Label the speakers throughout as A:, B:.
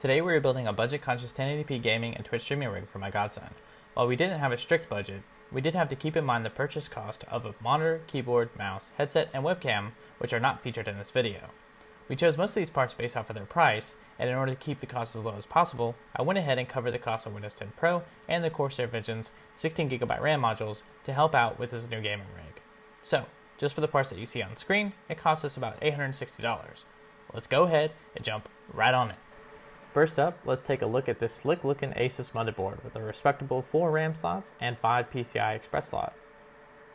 A: Today we are building a budget-conscious 1080p gaming and Twitch streaming rig for my godson. While we didn't have a strict budget, we did have to keep in mind the purchase cost of a monitor, keyboard, mouse, headset, and webcam, which are not featured in this video. We chose most of these parts based off of their price, and in order to keep the cost as low as possible, I went ahead and covered the cost of Windows 10 Pro and the Corsair Vision's 16GB RAM modules to help out with this new gaming rig. So, just for the parts that you see on screen, it cost us about $860. Let's go ahead and jump right on it. First up, let's take a look at this slick looking Asus motherboard with a respectable 4 RAM slots and 5 PCI Express slots.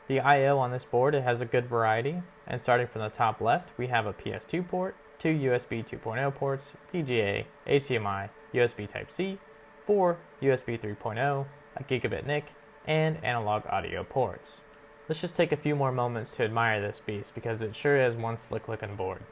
A: The I/O on this board, it has a good variety, and starting from the top left, we have a PS2 port, 2 USB 2.0 ports, VGA, HDMI, USB Type-C, 4 USB 3.0, a gigabit NIC, and analog audio ports. Let's just take a few more moments to admire this beast because it sure is one slick looking board.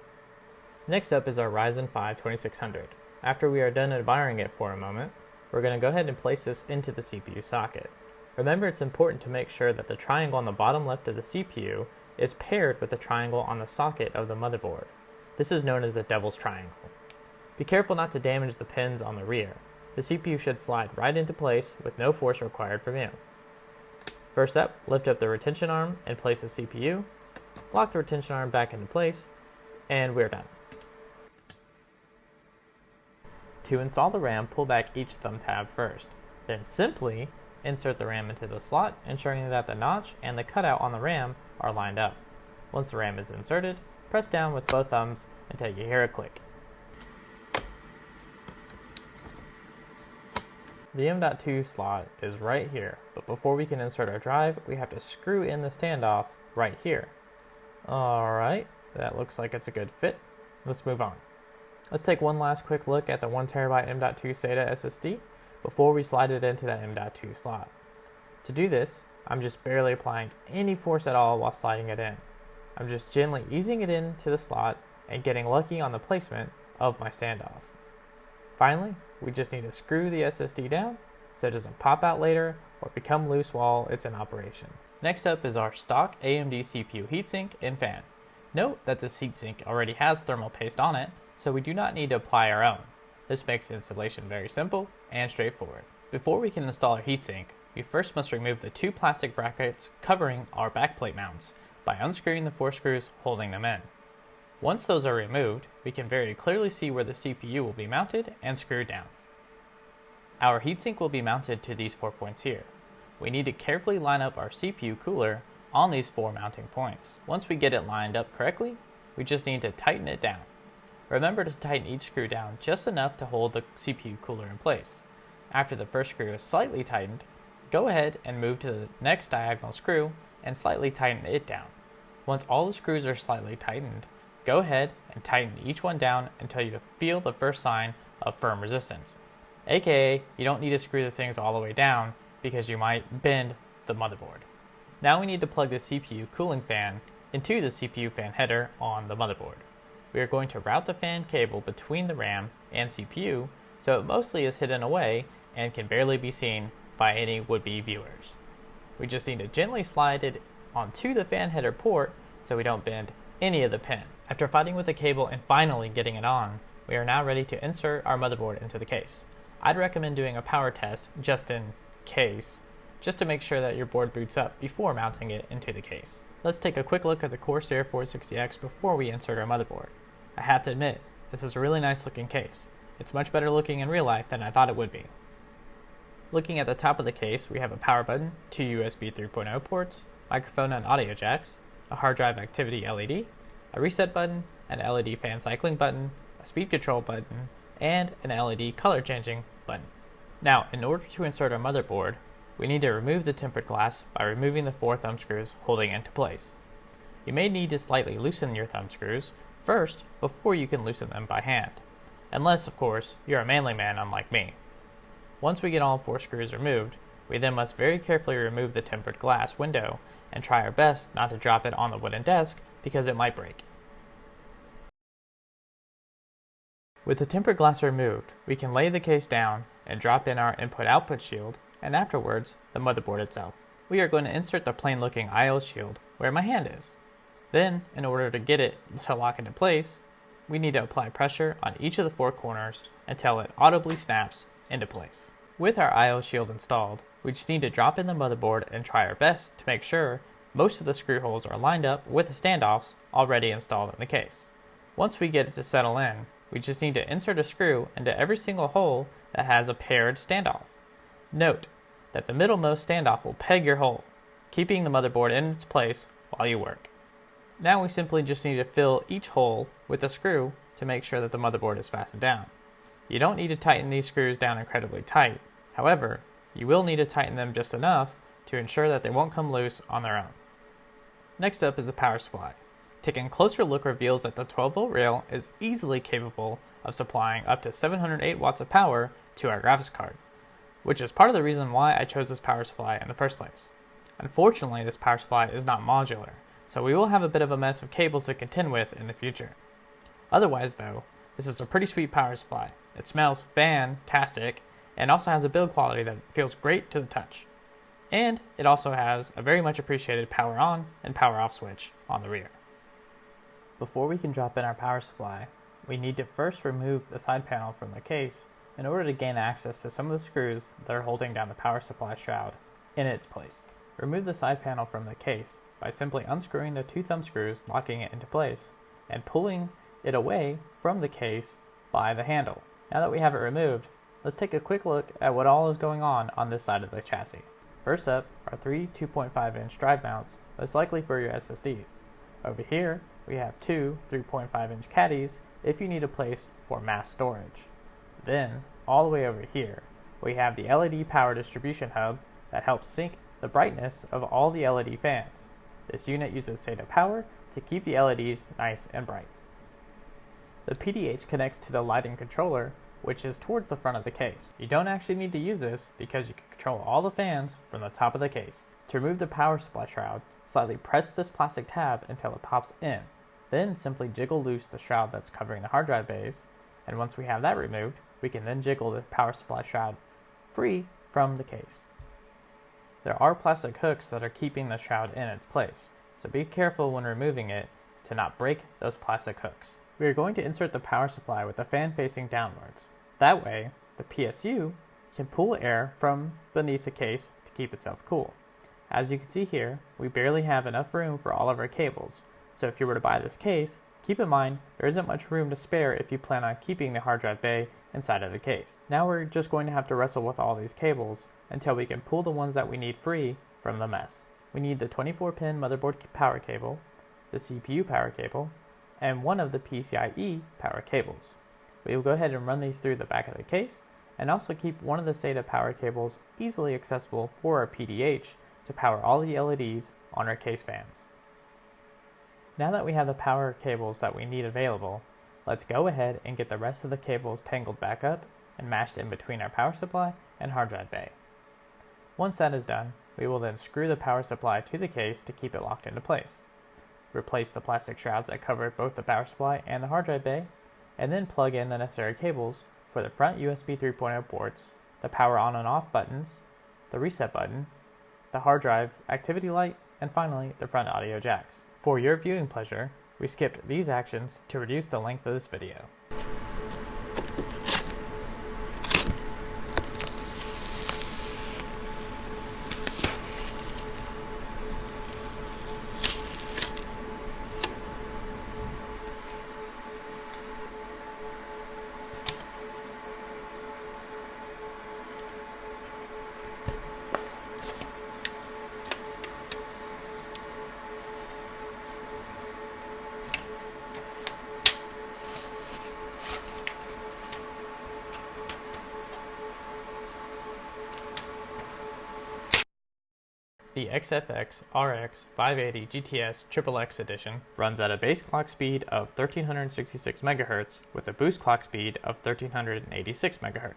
A: Next up is our Ryzen 5 2600. After we are done admiring it for a moment, we're going to go ahead and place this into the CPU socket. Remember, it's important to make sure that the triangle on the bottom left of the CPU is paired with the triangle on the socket of the motherboard. This is known as the Devil's Triangle. Be careful not to damage the pins on the rear. The CPU should slide right into place with no force required from you. First up, lift up the retention arm and place the CPU, lock the retention arm back into place, and we're done. To install the RAM, pull back each thumb tab first. Then simply insert the RAM into the slot, ensuring that the notch and the cutout on the RAM are lined up. Once the RAM is inserted, press down with both thumbs until you hear a click. The M.2 slot is right here, but before we can insert our drive, we have to screw in the standoff right here. Alright, that looks like it's a good fit. Let's move on. Let's take one last quick look at the 1TB M.2 SATA SSD before we slide it into that M.2 slot. To do this, I'm just barely applying any force at all while sliding it in. I'm just gently easing it into the slot and getting lucky on the placement of my standoff. Finally, we just need to screw the SSD down so it doesn't pop out later or become loose while it's in operation. Next up is our stock AMD CPU heatsink and fan. Note that this heatsink already has thermal paste on it, so we do not need to apply our own. This makes the installation very simple and straightforward. Before we can install our heatsink, we first must remove the 2 plastic brackets covering our backplate mounts by unscrewing the 4 screws holding them in. Once those are removed, we can very clearly see where the CPU will be mounted and screwed down. Our heatsink will be mounted to these 4 points here. We need to carefully line up our CPU cooler on these 4 mounting points. Once we get it lined up correctly, we just need to tighten it down. Remember to tighten each screw down just enough to hold the CPU cooler in place. After the first screw is slightly tightened, go ahead and move to the next diagonal screw and slightly tighten it down. Once all the screws are slightly tightened, go ahead and tighten each one down until you feel the first sign of firm resistance. AKA, you don't need to screw the things all the way down because you might bend the motherboard. Now we need to plug the CPU cooling fan into the CPU fan header on the motherboard. We are going to route the fan cable between the RAM and CPU so it mostly is hidden away and can barely be seen by any would-be viewers. We just need to gently slide it onto the fan header port so we don't bend any of the pin. After fighting with the cable and finally getting it on, we are now ready to insert our motherboard into the case. I'd recommend doing a power test just in case, just to make sure that your board boots up before mounting it into the case. Let's take a quick look at the Corsair 460X before we insert our motherboard. I have to admit, this is a really nice looking case. It's much better looking in real life than I thought it would be. Looking at the top of the case, we have a power button, 2 USB 3.0 ports, microphone and audio jacks, a hard drive activity LED, a reset button, an LED fan cycling button, a speed control button, and an LED color changing button. Now, in order to insert our motherboard, we need to remove the tempered glass by removing the 4 thumb screws holding it into place. You may need to slightly loosen your thumb screws first before you can loosen them by hand, unless, of course, you're a manly man unlike me. Once we get all 4 screws removed, we then must very carefully remove the tempered glass window and try our best not to drop it on the wooden desk because it might break. With the tempered glass removed, we can lay the case down and drop in our input-output shield and afterwards the motherboard itself. We are going to insert the plain looking I/O shield where my hand is. Then, in order to get it to lock into place, we need to apply pressure on each of the 4 corners until it audibly snaps into place. With our I/O shield installed, we just need to drop in the motherboard and try our best to make sure most of the screw holes are lined up with the standoffs already installed in the case. Once we get it to settle in, we just need to insert a screw into every single hole that has a paired standoff. Note that the middlemost standoff will peg your hole, keeping the motherboard in its place while you work. Now we simply just need to fill each hole with a screw to make sure that the motherboard is fastened down. You don't need to tighten these screws down incredibly tight. However, you will need to tighten them just enough to ensure that they won't come loose on their own. Next up is the power supply. Taking a closer look reveals that the 12-volt rail is easily capable of supplying up to 708 watts of power to our graphics card, which is part of the reason why I chose this power supply in the first place. Unfortunately, this power supply is not modular, so we will have a bit of a mess of cables to contend with in the future. Otherwise though, this is a pretty sweet power supply. It smells fantastic and also has a build quality that feels great to the touch. And it also has a very much appreciated power on and power off switch on the rear. Before we can drop in our power supply, we need to first remove the side panel from the case in order to gain access to some of the screws that are holding down the power supply shroud in its place. Remove the side panel from the case by simply unscrewing the 2 thumb screws, locking it into place, and pulling it away from the case by the handle. Now that we have it removed, let's take a quick look at what all is going on this side of the chassis. First up are 3 2.5-inch drive mounts, most likely for your SSDs. Over here, we have 2 3.5-inch caddies if you need a place for mass storage. Then, all the way over here, we have the LED power distribution hub that helps sync the brightness of all the LED fans. This unit uses SATA power to keep the LEDs nice and bright. The PDH connects to the lighting controller, which is towards the front of the case. You don't actually need to use this because you can control all the fans from the top of the case. To remove the power supply shroud, slightly press this plastic tab until it pops in. Then simply jiggle loose the shroud that's covering the hard drive bays, and once we have that removed, we can then jiggle the power supply shroud free from the case. There are plastic hooks that are keeping the shroud in its place, so be careful when removing it to not break those plastic hooks. We are going to insert the power supply with the fan facing downwards. That way, the PSU can pull air from beneath the case to keep itself cool. As you can see here, we barely have enough room for all of our cables, so if you were to buy this case, keep in mind there isn't much room to spare if you plan on keeping the hard drive bay inside of the case. Now we're just going to have to wrestle with all these cables until we can pull the ones that we need free from the mess. We need the 24-pin motherboard power cable, the CPU power cable, and one of the PCIe power cables. We will go ahead and run these through the back of the case, and also keep one of the SATA power cables easily accessible for our PDH to power all the LEDs on our case fans. Now that we have the power cables that we need available, let's go ahead and get the rest of the cables tangled back up and mashed in between our power supply and hard drive bay. Once that is done, we will then screw the power supply to the case to keep it locked into place. Replace the plastic shrouds that cover both the power supply and the hard drive bay, and then plug in the necessary cables for the front USB 3.0 ports, the power on and off buttons, the reset button, the hard drive activity light, and finally the front audio jacks. For your viewing pleasure, we skipped these actions to reduce the length of this video. The XFX RX 580 GTS XXX edition runs at a base clock speed of 1366 MHz with a boost clock speed of 1386 MHz.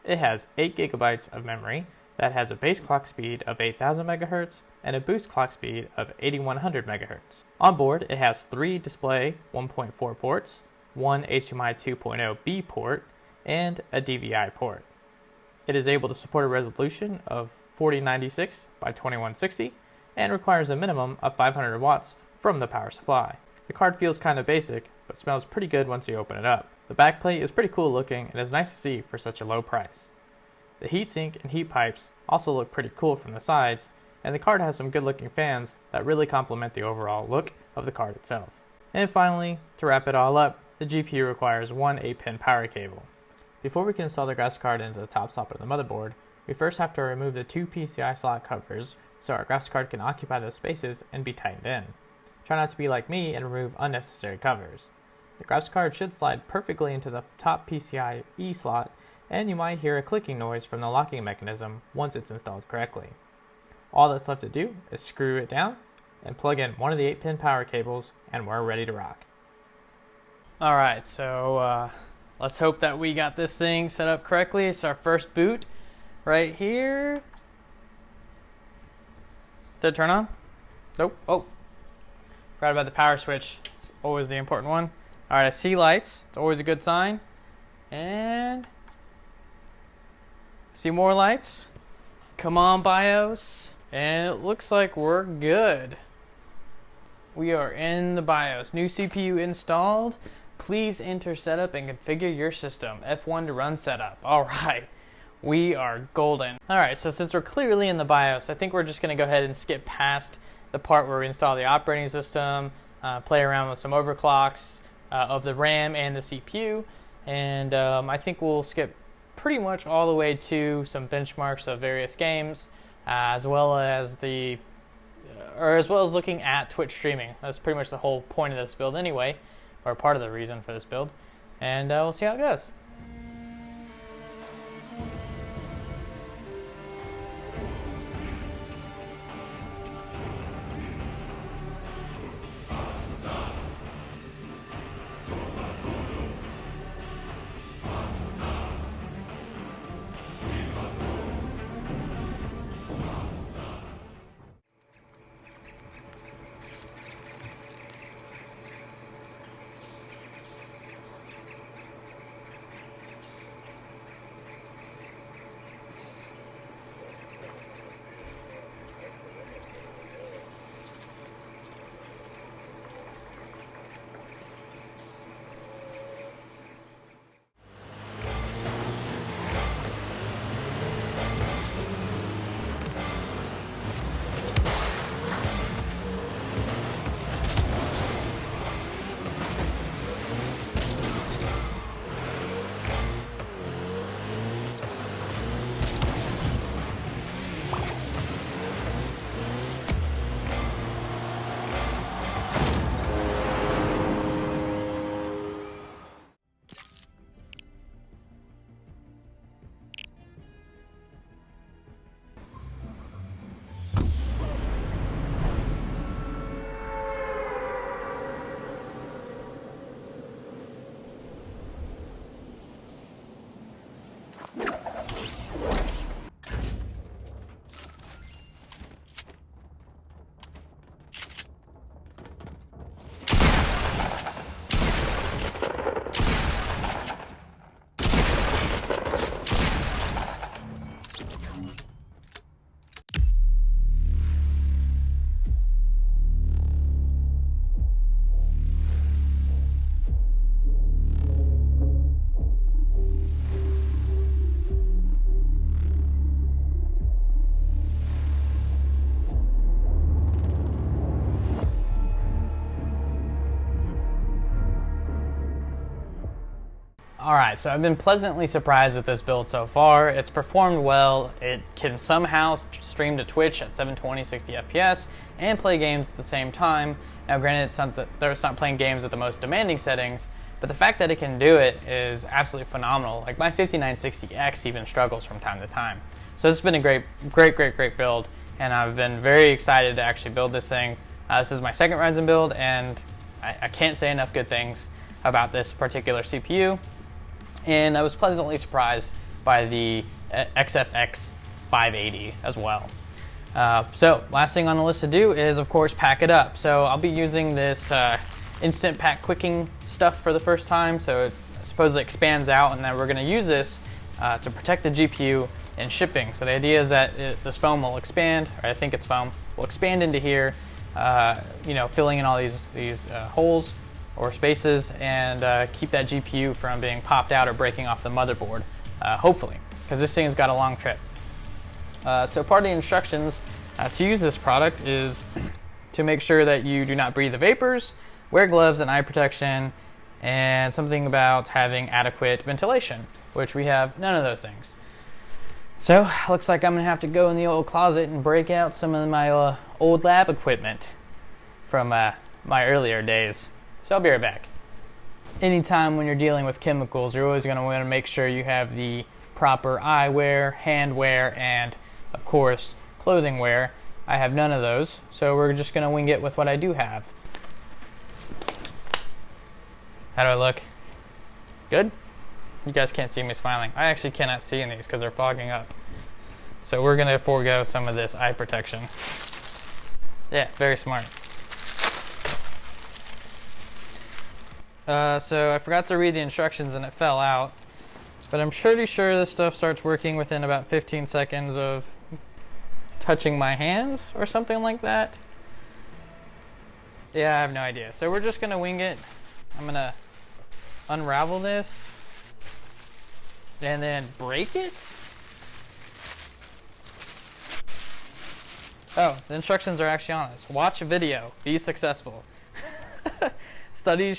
A: It has 8 GB of memory that has a base clock speed of 8000 MHz and a boost clock speed of 8100 MHz. On board, it has 3 display 1.4 ports, 1 HDMI 2.0B port, and a DVI port. It is able to support a resolution of 4096 by 2160 and requires a minimum of 500 watts from the power supply. The card feels kind of basic, but smells pretty good once you open it up. The backplate is pretty cool looking and is nice to see for such a low price. The heatsink and heat pipes also look pretty cool from the sides, and the card has some good looking fans that really complement the overall look of the card itself. And finally, to wrap it all up, the GPU requires one 8-pin power cable. Before we can install the graphics card into the top socket of the motherboard, we first have to remove the 2 PCI slot covers so our graphics card can occupy those spaces and be tightened in. Try not to be like me and remove unnecessary covers. The graphics card should slide perfectly into the top PCIe slot, and you might hear a clicking noise from the locking mechanism once it's installed correctly. All that's left to do is screw it down and plug in one of the 8-pin power cables, and we're ready to rock. Alright, so let's hope that we got this thing set up correctly. It's our first boot right here. Did it turn on? Nope. Oh, forgot about the power switch. It's always the important one. Alright, I see lights. It's always a good sign. And see more lights. Come on, BIOS. And it looks like we're good. We are in the BIOS. New CPU installed. Please enter setup and configure your system. F1 to run setup. Alright, we are golden. Alright, so since we're clearly in the BIOS, I think we're just going to go ahead and skip past the part where we install the operating system, play around with some overclocks of the RAM and the CPU, and I think we'll skip pretty much all the way to some benchmarks of various games, as well as looking at Twitch streaming. That's pretty much the whole point of this build anyway, or part of the reason for this build, and we'll see how it goes. Alright, so I've been pleasantly surprised with this build so far. It's performed well. It can somehow stream to Twitch at 720, 60 FPS and play games at the same time. Now granted, it's not playing games at the most demanding settings, but the fact that it can do it is absolutely phenomenal. Like my 5960X even struggles from time to time. So this has been a great build, and I've been very excited to actually build this thing. This is my second Ryzen build, and I can't say enough good things about this particular CPU. And I was pleasantly surprised by the XFX 580 as well. So last thing on the list to do is, of course, pack it up. So I'll be using this instant pack quicking stuff for the first time. So it supposedly expands out, and then we're going to use this to protect the GPU in shipping. So the idea is that this foam will expand, or I think it's foam, will expand into here, filling in all these holes. or spaces and keep that GPU from being popped out or breaking off the motherboard, hopefully, because this thing's got a long trip. So part of the instructions to use this product is to make sure that you do not breathe the vapors, wear gloves and eye protection, and something about having adequate ventilation, which we have none of those things. So looks like I'm gonna have to go in the old closet and break out some of my old lab equipment from my earlier days. So I'll be right back. Anytime when you're dealing with chemicals, you're always gonna wanna make sure you have the proper eyewear, hand wear, and of course, clothing wear. I have none of those, so we're just gonna wing it with what I do have. How do I look? Good? You guys can't see me smiling. I actually cannot see in these because they're fogging up. So we're gonna forego some of this eye protection. Yeah, very smart. So I forgot to read the instructions and it fell out, but I'm pretty sure this stuff starts working within about 15 seconds of touching my hands or something like that. Yeah, I have no idea. So we're just gonna wing it. I'm gonna unravel this and then break it. Oh, the instructions are actually on this. Watch a video, be successful. Study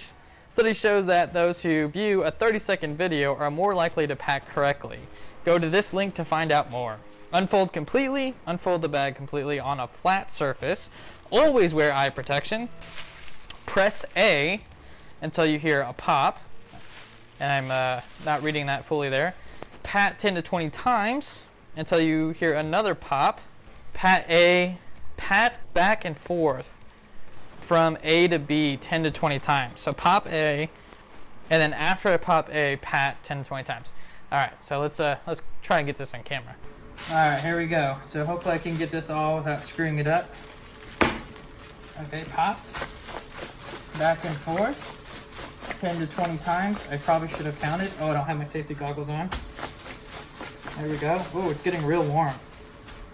A: shows that those who view a 30-second video are more likely to pack correctly. Go to this link to find out more. Unfold the bag completely on a flat surface. Always wear eye protection. Press A until you hear a pop. And I'm not reading that fully there. Pat 10 to 20 times until you hear another pop. Pat A, pat back and forth from A to B 10 to 20 times. So pop A, and then after I pop A, pat 10 to 20 times. All right, so let's try and get this on camera. All right, here we go. So hopefully I can get this all without screwing it up. Okay, popped. Back and forth. 10 to 20 times. I probably should have counted. Oh, I don't have my safety goggles on. There we go. Oh, it's getting real warm.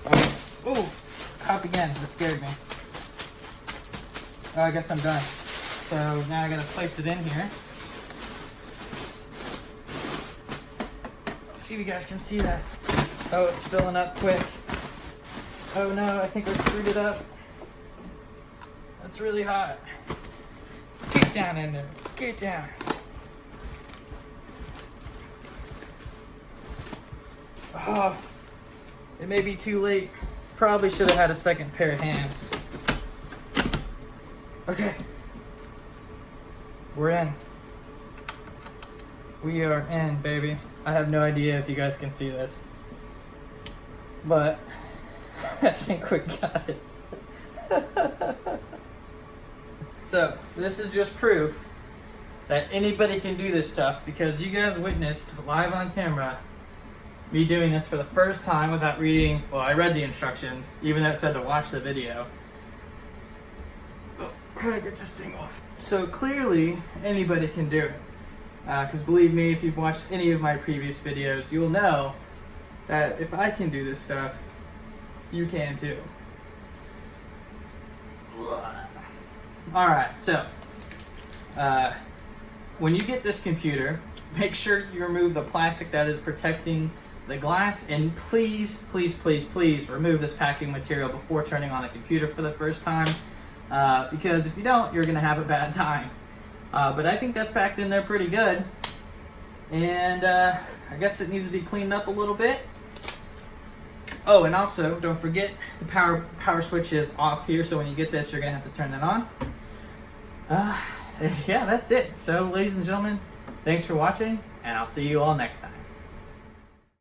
A: Okay. Oh, popped again. That scared me. Oh, I guess I'm done. So now I gotta place it in here. See if you guys can see that. Oh, it's filling up quick. Oh no, I think I screwed it up. That's really hot. Get down in there. Get down. Oh, it may be too late. Probably should have had a second pair of hands. Okay. We're in. We are in, baby. I have no idea if you guys can see this, but I think we got it. So this is just proof that anybody can do this stuff, because you guys witnessed live on camera me doing this for the first time without reading. Well, I read the instructions, even though it said to watch the video. Oh, how do I get this thing off? So clearly anybody can do it. Because believe me, if you've watched any of my previous videos, you'll know that if I can do this stuff, you can too. Alright, so when you get this computer, make sure you remove the plastic that is protecting the glass, and please, please, please, please remove this packing material before turning on the computer for the first time, because if you don't, you're going to have a bad time. But I think that's packed in there pretty good, and I guess it needs to be cleaned up a little bit. Oh, and also, don't forget the power switch is off here, so when you get this, you're going to have to turn that on. Yeah, that's it. So, ladies and gentlemen, thanks for watching, and I'll see you all next time.